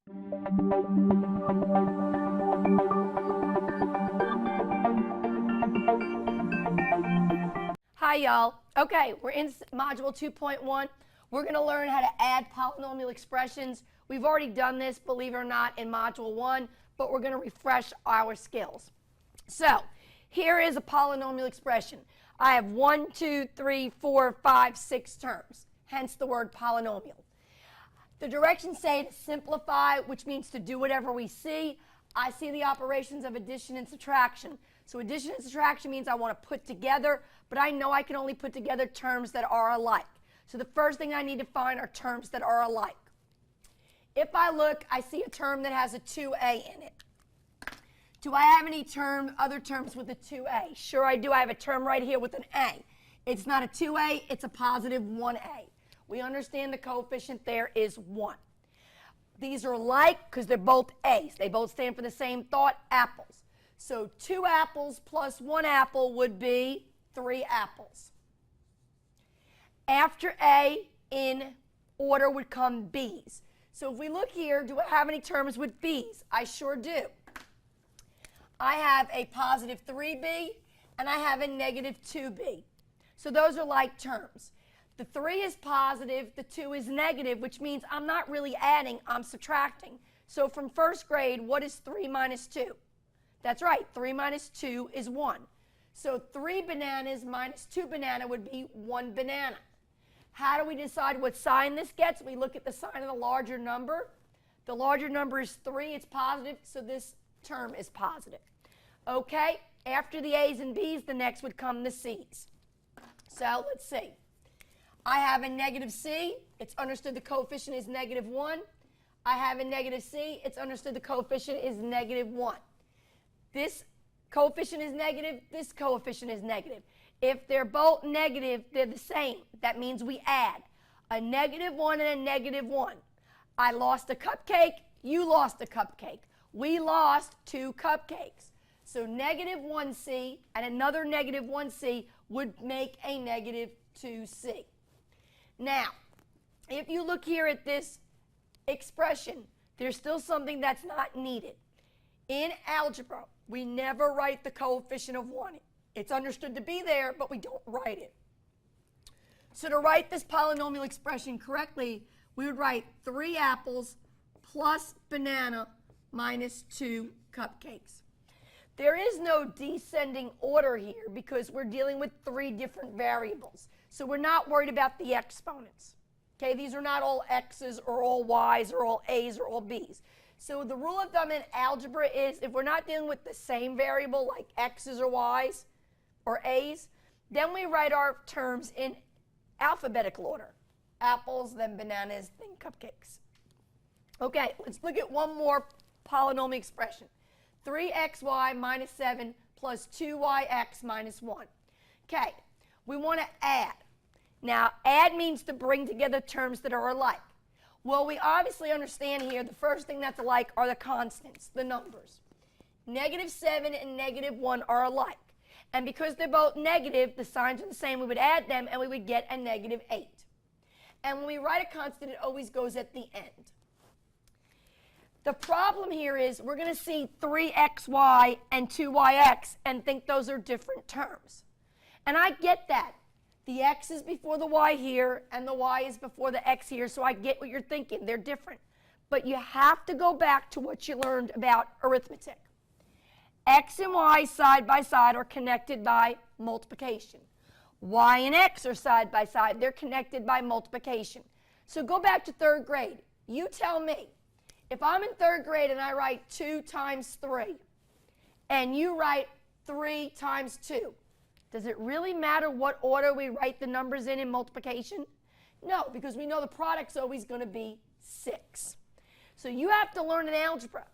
Hi y'all. Okay, we're in module 2.1. We're going to learn how to add polynomial expressions. We've already done this, believe it or not, in module 1, but we're going to refresh our skills. So, here is a polynomial expression. I have 1, 2, 3, 4, 5, 6 terms, hence the word polynomial. The directions say to simplify, which means to do whatever we see. I see the operations of addition and subtraction. So addition and subtraction means I want to put together, but I know I can only put together terms that are alike. So the first thing I need to find are terms that are alike. If I look, I see a term that has a 2a in it. Do I have any other terms with a 2a? Sure I do. I have a term right here with an a. It's not a 2a, it's a positive 1a. We understand the coefficient there is 1. These are alike because they're both a's. They both stand for the same thought, apples. So 2 apples plus 1 apple would be 3 apples. After A, in order would come B's. So if we look here, do I have any terms with B's? I sure do. I have a positive 3B and I have a negative 2B. So those are like terms. The 3 is positive, the 2 is negative, which means I'm not really adding, I'm subtracting. So from first grade, what is 3 minus 2? That's right, 3 minus 2 is 1. So 3 bananas minus 2 banana would be 1 banana. How do we decide what sign this gets? We look at the sign of the larger number. The larger number is 3, it's positive, so this term is positive. Okay, after the A's and B's, the next would come the C's. So let's see. I have a negative C, it's understood the coefficient is negative 1. I have a negative C, it's understood the coefficient is negative 1. This coefficient is negative, this coefficient is negative. If they're both negative, they're the same. That means we add a negative 1 and a negative 1. I lost a cupcake, you lost a cupcake. We lost 2 cupcakes. So negative 1C and another negative 1C would make a negative 2C. Now, if you look here at this expression, there's still something that's not needed. In algebra, we never write the coefficient of 1. It's understood to be there, but we don't write it. So to write this polynomial expression correctly, we would write 3 apples plus banana minus 2 cupcakes. There is no descending order here because we're dealing with 3 different variables. So we're not worried about the exponents. Okay, these are not all x's or all y's or all a's or all b's. So the rule of thumb in algebra is if we're not dealing with the same variable like x's or y's or a's, then we write our terms in alphabetical order. Apples, then bananas, then cupcakes. Okay, let's look at one more polynomial expression. 3xy minus 7 plus 2yx minus 1. Okay, we want to add. Now, add means to bring together terms that are alike. Well, we obviously understand here the first thing that's alike are the constants, the numbers. Negative 7 and negative 1 are alike. And because they're both negative, the signs are the same, we would add them and we would get a negative 8. And when we write a constant, it always goes at the end. The problem here is we're going to see 3xy and 2yx and think those are different terms. And I get that. The x is before the y here and the y is before the x here, so I get what you're thinking. They're different. But you have to go back to what you learned about arithmetic. X and y side by side are connected by multiplication. Y and x are side by side. They're connected by multiplication. So go back to 3rd grade. You tell me. If I'm in 3rd grade and I write 2 times 3, and you write 3 times 2, does it really matter what order we write the numbers in multiplication? No, because we know the product's always going to be 6. So you have to learn in algebra.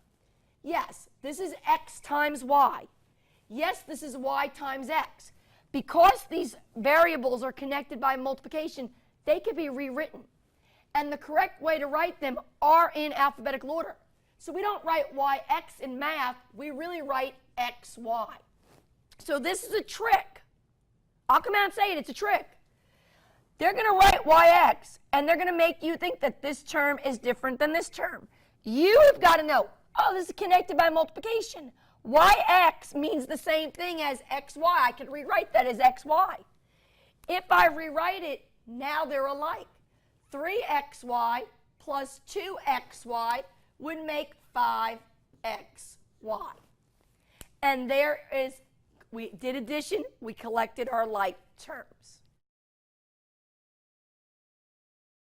Yes, this is x times y. Yes, this is y times x. Because these variables are connected by multiplication, they can be rewritten. And the correct way to write them are in alphabetical order. So we don't write yx in math, we really write xy. So this is a trick. I'll come out and say it, it's a trick. They're going to write yx, and they're going to make you think that this term is different than this term. you have got to know, oh, this is connected by multiplication. Yx means the same thing as xy. I could rewrite that as xy. If I rewrite it, now they're alike. 3xy plus 2xy would make 5xy. And there is, we did addition, we collected our like terms.